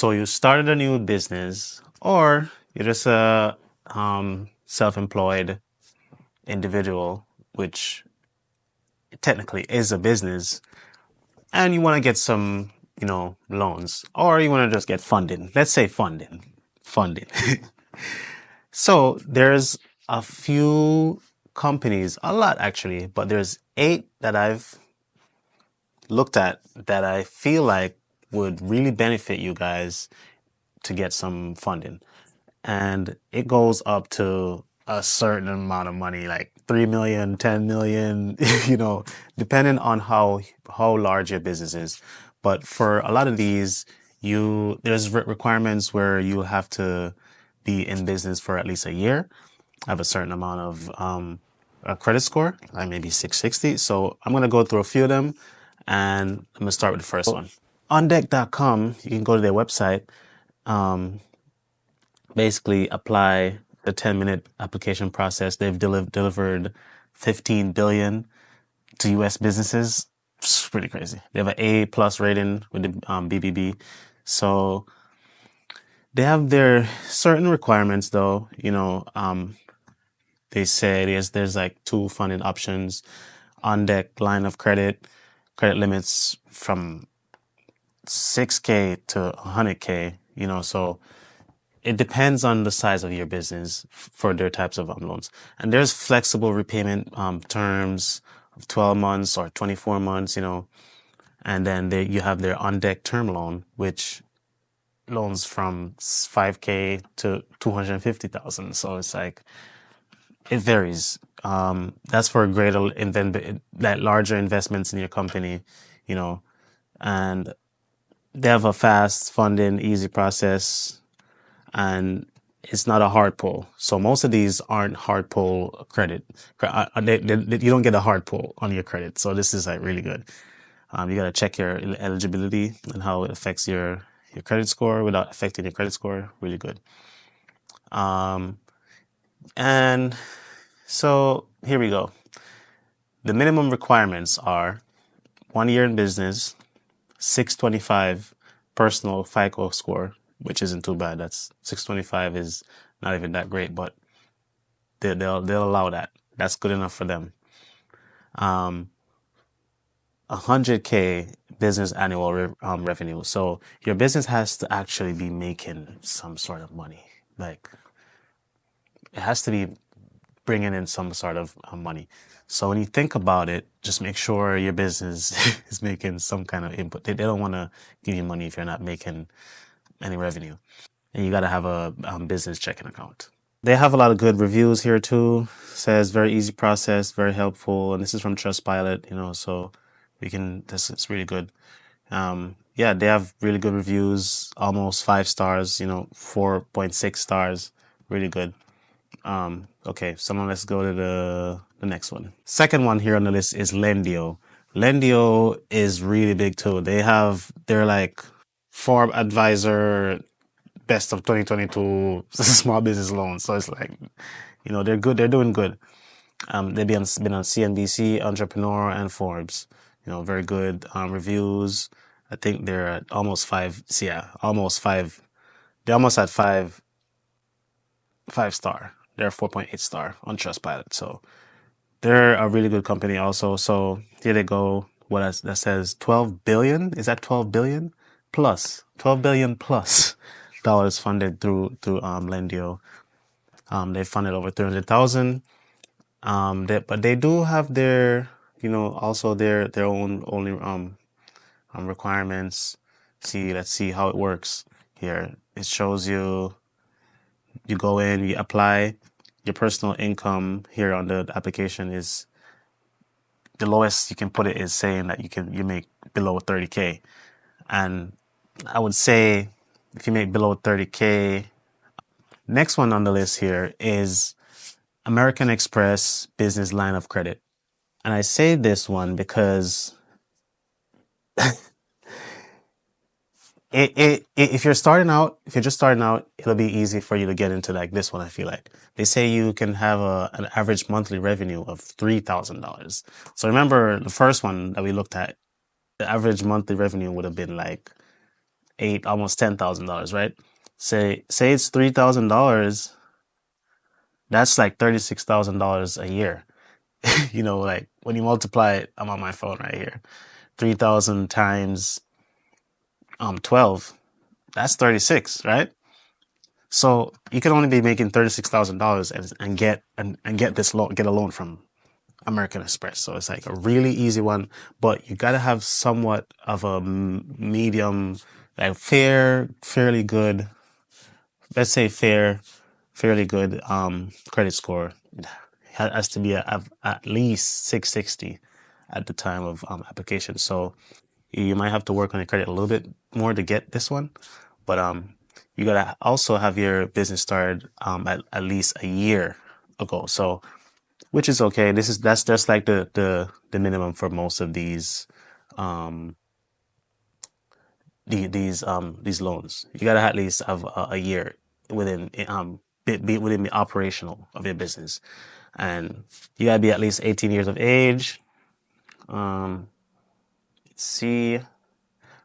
So you started a new business, or you're just a self-employed individual, which technically is a business, and you want to get some, loans, or you want to just get funding. Let's say funding. So there's a few companies, a lot actually, but there's 8 that I've looked at that I feel like would really benefit you guys to get some funding. And it goes up to a certain amount of money, like 3 million, 10 million, depending on how large your business is. But for a lot of these, there's requirements where you have to be in business for at least a year, have a certain amount of a credit score, like maybe 660. So I'm going to go through a few of them, and I'm going to start with the first one. OnDeck.com, you can go to their website, basically apply the 10-minute application process. They've delivered 15 billion to US businesses. It's pretty crazy. They have an A+ rating with the BBB. So they have their certain requirements though. They say there's like 2 funding options: on deck line of credit limits from 6K to 100K, so it depends on the size of your business for their types of loans. And there's flexible repayment terms of 12 months or 24 months, and then you have their on deck term loan, which loans from 5K to 250,000. So it's like, it varies. That's for greater larger investments in your company, and they have a fast funding, easy process, and it's not a hard pull. So most of these aren't hard pull credit. You don't get a hard pull on your credit. So this is like really good. You got to check your eligibility and how it affects your credit score without affecting your credit score. Really good. And so here we go. The minimum requirements are 1 year in business, 625 personal FICO score, which isn't too bad. That's 625 is not even that great, but they'll allow that. That's good enough for them. 100K business annual revenue. So your business has to actually be making some sort of money. Like, it has to be bringing in some sort of money. So when you think about it, just make sure your business is making some kind of input. They don't want to give you money if you're not making any revenue. And you got to have a business checking account. They have a lot of good reviews here too. Says very easy process, very helpful. And this is from Trustpilot, so it's really good. Yeah, they have really good reviews, almost 5 stars, 4.6 stars, really good. Okay, so now let's go to the next one. Second one here on the list is Lendio. Lendio is really big too. They're like Forbes Advisor Best of 2022 small business loans. So it's like, they're good. They're doing good. They've been on CNBC, Entrepreneur, and Forbes. Very good reviews. I think they're at almost 5. Yeah, almost 5. They almost had 5 star. They're 4.8 star on Trustpilot. So they're a really good company also. So here they go. That says 12 billion? Is that 12 billion plus? 12 billion plus dollars funded through Lendio. They funded over 300,000. But they do have their, also their own only requirements. Let's see how it works here. It shows you go in, you apply. Your personal income here on the application is the lowest you can put it is saying that you make below 30K. And I would say if you make below 30K, next one on the list here is American Express Business Line of Credit. And I say this one because if you're just starting out, it'll be easy for you to get into like this one. I feel like they say you can have an average monthly revenue of $3,000. So remember the first one that we looked at, the average monthly revenue would have been like 8, almost $10,000, right? Say it's $3,000. That's like $36,000 a year. Like when you multiply it, I'm on my phone right here. 3,000 times 12, that's 36, right? So you can only be making $36,000 and get this loan, get a loan from American Express. So it's like a really easy one, but you got to have somewhat of a medium, like fairly good, let's say fairly good credit score. It has to be at least 660 at the time of application. So you might have to work on your credit a little bit more to get this one, but you gotta also have your business started at least a year ago. So which is okay. That's just like the minimum for most of these these loans. You gotta at least have a year within be within the operational of your business, and you gotta be at least 18 years of age. Let's see,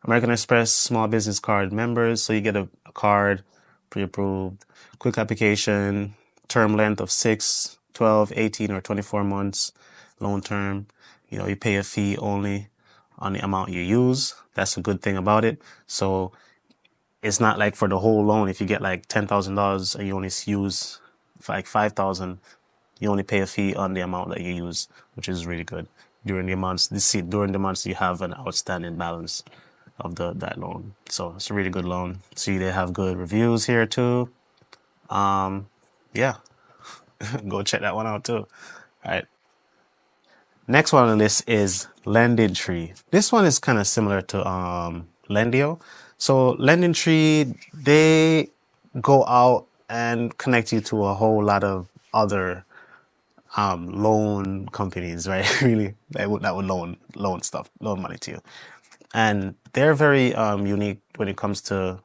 American Express small business card members. So you get a card pre-approved, quick application, term length of 6, 12, 18, or 24 months, loan term. You pay a fee only on the amount you use. That's a good thing about it. So it's not like for the whole loan, if you get like $10,000 and you only use like 5,000, you only pay a fee on the amount that you use, which is really good. During the months you have an outstanding balance of that loan. So it's a really good loan. See, they have good reviews here too. Yeah, go check that one out too. All right. Next one on the list is LendingTree. This one is kind of similar to Lendio. So LendingTree, they go out and connect you to a whole lot of other loan companies, right? Really, that would loan money to you, and they're very unique when it comes to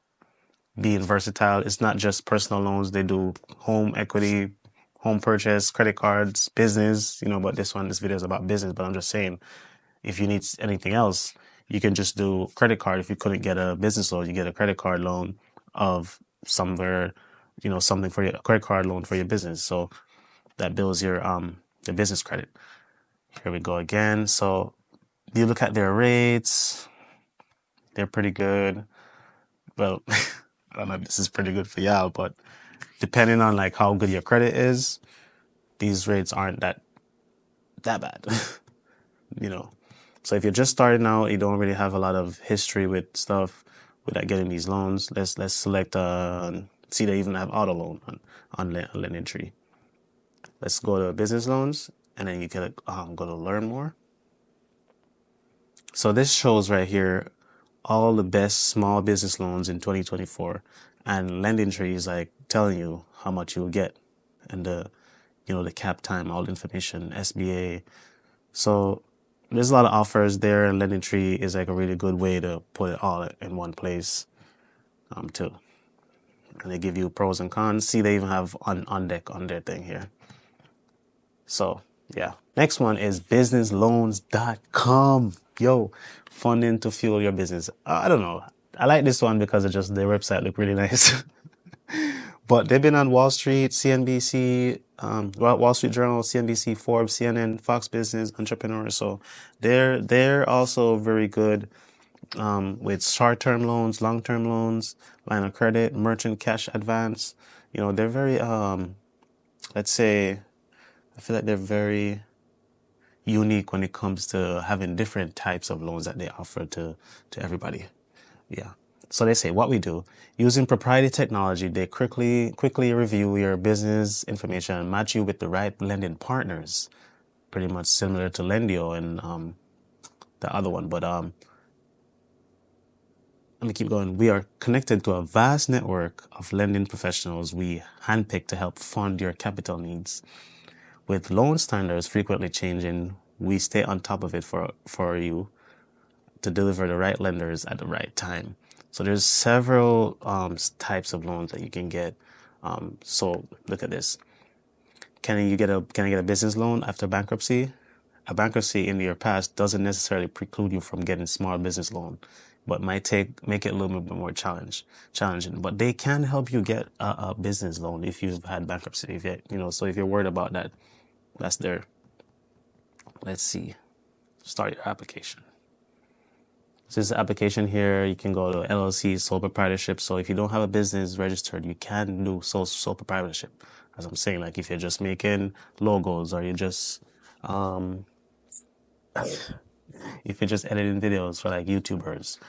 being versatile. It's not just personal loans; they do home equity, home purchase, credit cards, business. But this video is about business. But I'm just saying, if you need anything else, you can just do credit card. If you couldn't get a business loan, you get a credit card loan of somewhere, something for your credit card loan for your business. So that builds your the business credit. Here we go again. So you look at their rates, they're pretty good. Well, I don't know if this is pretty good for y'all, but depending on like how good your credit is, these rates aren't that bad. So if you're just starting out, you don't really have a lot of history with stuff without getting these loans. Let's select see, they even have auto loan on LendingTree. Let's go to business loans, and then you can go to learn more. So this shows right here all the best small business loans in 2024, and LendingTree is like telling you how much you'll get, and the cap time, all the information, SBA. So there's a lot of offers there, and LendingTree is like a really good way to put it all in one place too. And they give you pros and cons. See, they even have on deck on their thing here. So yeah. Next one is businessloans.com. Yo, funding to fuel your business. I don't know. I like this one because their website look really nice. But they've been on Wall Street, CNBC, Wall Street Journal, CNBC, Forbes, CNN, Fox Business, Entrepreneur. So they're also very good with short-term loans, long-term loans, line of credit, merchant cash advance. They're very let's say, I feel like they're very unique when it comes to having different types of loans that they offer to everybody. Yeah. So they say what we do, using proprietary technology, they quickly review your business information and match you with the right lending partners. Pretty much similar to Lendio and the other one. But let me keep going. We are connected to a vast network of lending professionals we handpick to help fund your capital needs. With loan standards frequently changing, we stay on top of it for you to deliver the right lenders at the right time. So there's several types of loans that you can get. So look at this. Can I get a business loan after bankruptcy? A bankruptcy in your past doesn't necessarily preclude you from getting small business loan, but make it a little bit more challenging. But they can help you get a business loan if you've had bankruptcy. So if you're worried about that, that's there. Let's see. Start your application. Since the application here, you can go to LLC, sole proprietorship. So if you don't have a business registered, you can do sole proprietorship. As I'm saying, like if you're just making logos or you're just if you're just editing videos for like YouTubers,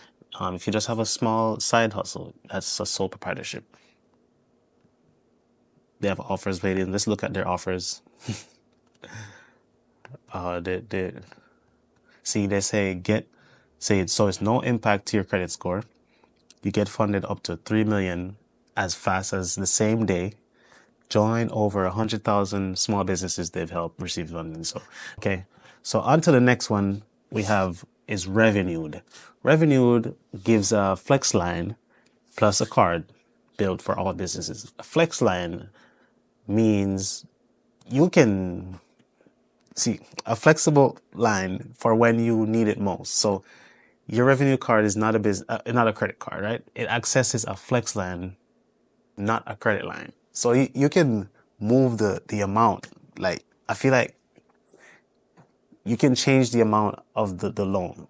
if you just have a small side hustle, that's a sole proprietorship. They have offers waiting. Let's look at their offers. They say so it's no impact to your credit score. You get funded up to 3 million as fast as the same day. Join over 100,000 small businesses they've helped receive funding. So on to the next one we have is Revenued. Revenued gives a flex line plus a card built for all businesses. A flex line means you can see a flexible line for when you need it most. So your Revenue card is not a credit card, right? It accesses a flex line, not a credit line. So you can move the amount. Like, I feel like you can change the amount of the loan.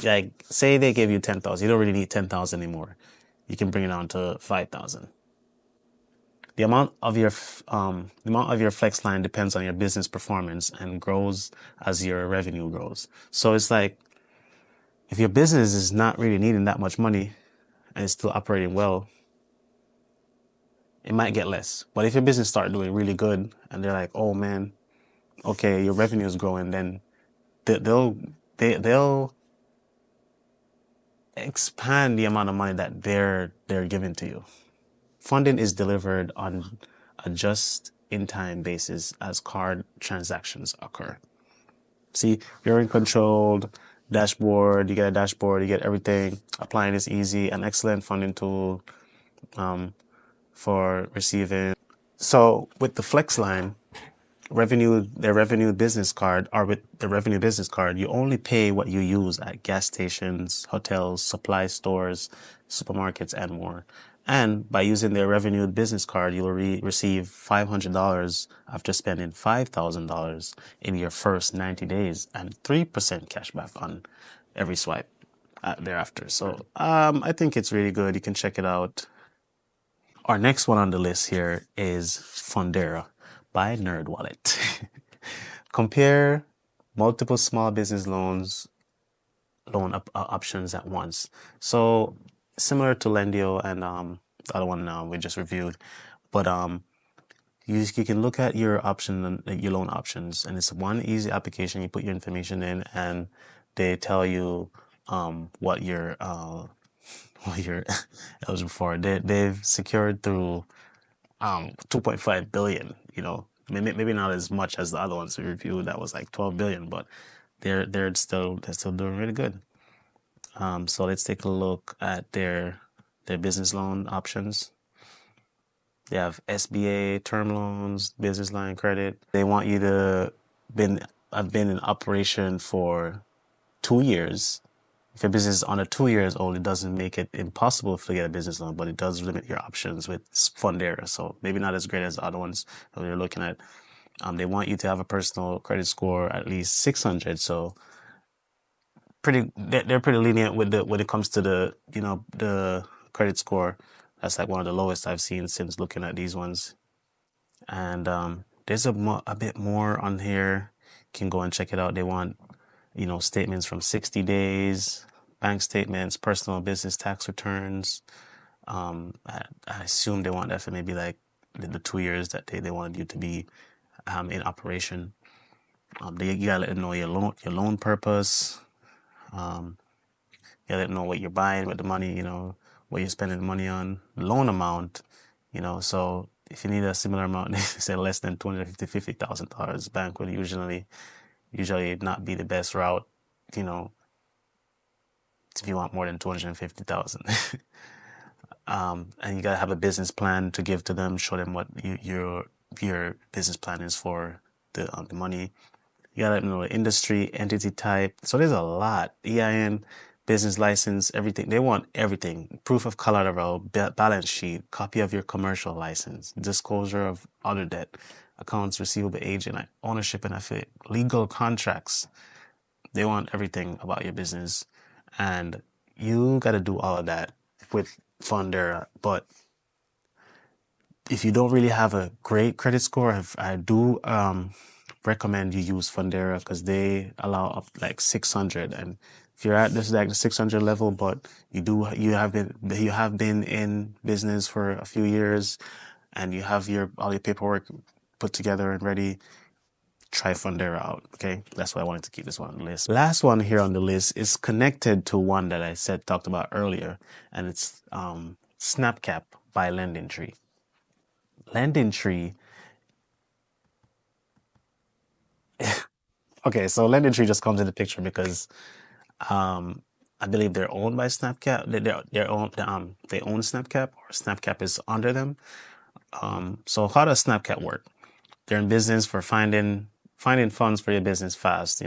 Like, say they gave you 10,000, you don't really need 10,000 anymore. You can bring it down to 5,000. The amount of your flex line depends on your business performance and grows as your revenue grows. So it's like, if your business is not really needing that much money and it's still operating well, it might get less. But if your business start doing really good and they're like, oh man, okay, your revenue is growing, then they'll expand the amount of money that they're giving to you. Funding is delivered on a just-in-time basis as card transactions occur. See, you're in controlled dashboard. You get a dashboard. You get everything. Applying is easy. An excellent funding tool for receiving. So with the Flex line, their Revenue business card, or with the Revenue business card, you only pay what you use at gas stations, hotels, supply stores, supermarkets, and more. And by using their Revenue business card, you'll receive $500 after spending $5,000 in your first 90 days and 3% cash back on every swipe thereafter. So I think it's really good. You can check it out. Our next one on the list here is Fundera by NerdWallet. Compare multiple small business loan options at once. So similar to Lendio and the other one we just reviewed, but you can look at your loan options, and it's one easy application. You put your information in, and they tell you what you're eligible for. They've secured through 2.5 billion. Maybe not as much as the other ones we reviewed. That was like 12 billion, but they're still doing really good. So let's take a look at their business loan options. They have SBA term loans, business line credit. They want you to have been in operation for 2 years. If your business is under 2 years old, it doesn't make it impossible to get a business loan, but it does limit your options with Fundera. So maybe not as great as the other ones that we're looking at. They want you to have a personal credit score at least 600. So they're pretty lenient when it comes to the credit score. That's like one of the lowest I've seen since looking at these ones. And there's a bit more on here. You can go and check it out. They want statements from 60 days, bank statements, personal business tax returns. I assume they want that for maybe like the 2 years that they wanted you to be in operation. You gotta let them know your loan purpose. You gotta let them know what you're buying with the money, what you're spending the money on, loan amount, so if you need a similar amount, they say less than $250,000, bank would usually not be the best route, if you want more than 250,000. And you gotta have a business plan to give to them, show them what your business plan is for the money. You gotta let them know the industry, entity type. So there's a lot. EIN, business license, everything. They want everything. Proof of collateral, balance sheet, copy of your commercial license, disclosure of other debt, accounts receivable agent, ownership and affiliate, legal contracts. They want everything about your business. And you got to do all of that with Fundera. But if you don't really have a great credit score, I do recommend you use Fundera because they allow up like 600. And if you're at this like the 600 level, but you have been in business for a few years, and you have all your paperwork put together and ready, try Fundera out. Okay, that's why I wanted to keep this one on the list. Last one here on the list is connected to one that I talked about earlier, and it's SnapCap by LendingTree. LendingTree. Okay, so LendingTree just comes in the picture because I believe they're owned by SnapCap. They own SnapCap, or SnapCap is under them. So how does SnapCap work? They're in business for finding funds for your business fast.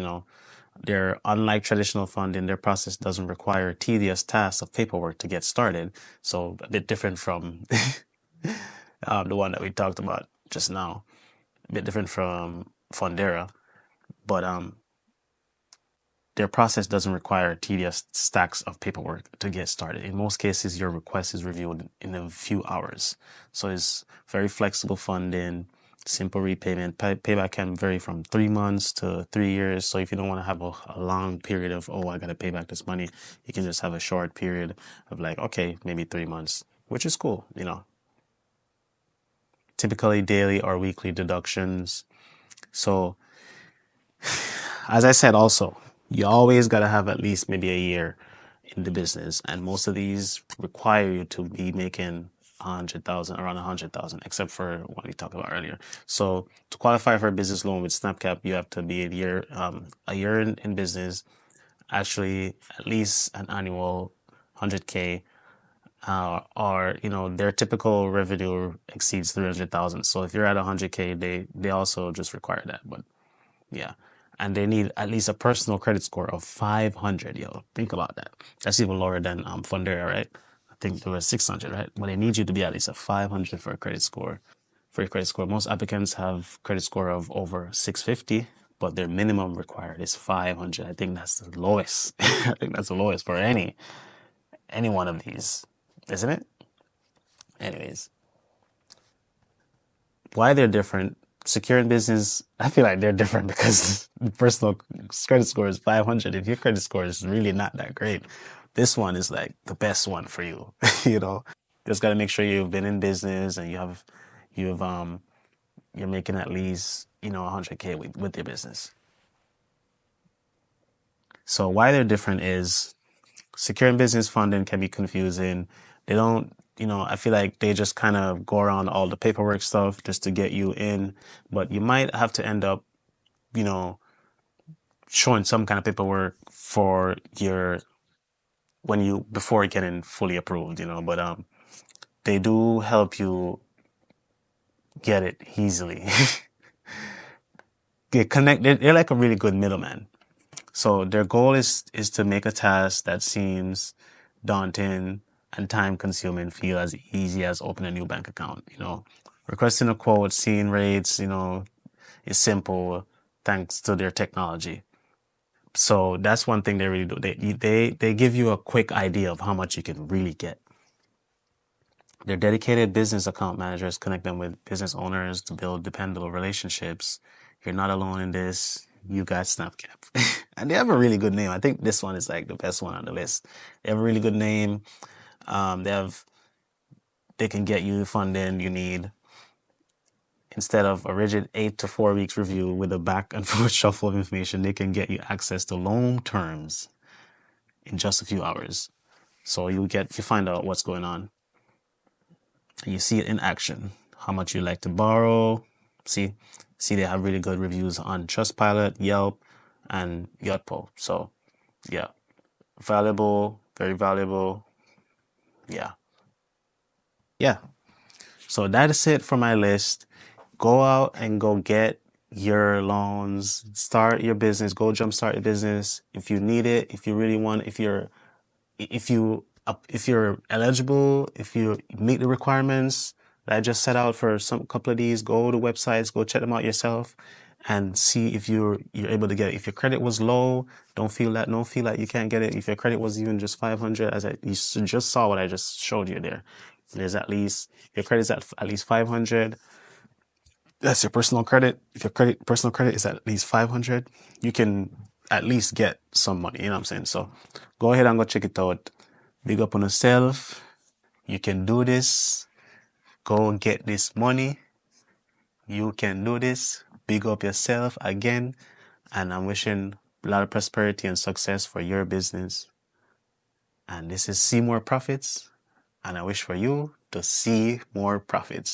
They're unlike traditional funding. Their process doesn't require tedious tasks of paperwork to get started. So a bit different from the one that we talked about just now. A bit different from Fundera, but their process doesn't require tedious stacks of paperwork to get started. In most cases, your request is reviewed in a few hours. So it's very flexible funding, simple repayment. Payback can vary from 3 months to 3 years. So if you don't want to have a long period of, I got to pay back this money, you can just have a short period of like, okay, maybe 3 months, which is cool, Typically daily or weekly deductions. So as I said, also, you always got to have at least maybe a year in the business. And most of these require you to be making 100,000, around 100,000, except for what we talked about earlier. So to qualify for a business loan with SnapCap, you have to be a year in business, actually at least an annual 100K, or their typical revenue exceeds 300,000. So if you're at 100K, they also just require that. But yeah. And they need at least a personal credit score of 500. Yo, think about that. That's even lower than Fundera, right? I think there was 600, right? But they need you to be at least a 500 for a credit score. For your credit score, most applicants have credit score of over 650, but their minimum required is 500. I think that's the lowest. I think that's the lowest for any one of these, isn't it? Anyways, why they're different. Secure in business, I feel like they're different because the personal credit score is 500. If your credit score is really not that great, this one is like the best one for you. Just got to make sure you've been in business and you're making at least 100K with your business. So why they're different is secure in business funding can be confusing. They don't. I feel like they just kind of go around all the paperwork stuff just to get you in, but you might have to end up, showing some kind of paperwork for before getting fully approved, but they do help you get it easily. They're like a really good middleman. So their goal is to make a task that seems daunting and time consuming feel as easy as opening a new bank account. Requesting a quote, seeing rates, is simple thanks to their technology. So that's one thing they really do. They give you a quick idea of how much you can really get. Their dedicated business account managers connect them with business owners to build dependable relationships. You're not alone in this. You got SnapCap. And they have a really good name. I think this one is like the best one on the list. They have a really good name. They can get you the funding you need. Instead of a rigid 8 to 4 weeks review with a back and forth shuffle of information, they can get you access to loan terms in just a few hours. So you find out what's going on. And you see it in action. How much you like to borrow. See they have really good reviews on Trustpilot, Yelp, and Yotpo. So yeah, valuable, very valuable. Yeah. So that is it for my list. Go out and go get your loans, start your business, go jumpstart your business. If you need it, if you really want, if you're if you're eligible, if you meet the requirements that I just set out for some couple of these, go to websites, go check them out yourself, and see if you're able to get it. If your credit was low, don't feel like you can't get it. If your credit was even just 500, you just saw what I just showed you there. There's at least your credit's at least 500. That's your personal credit. If your personal credit is at least 500, you can at least get some money. You know what I'm saying? So go ahead and go check it out. Big up on yourself. You can do this. Go get this money. You can do this. Big up yourself again. And I'm wishing a lot of prosperity and success for your business. And this is See More Profits. And I wish for you to see more profits.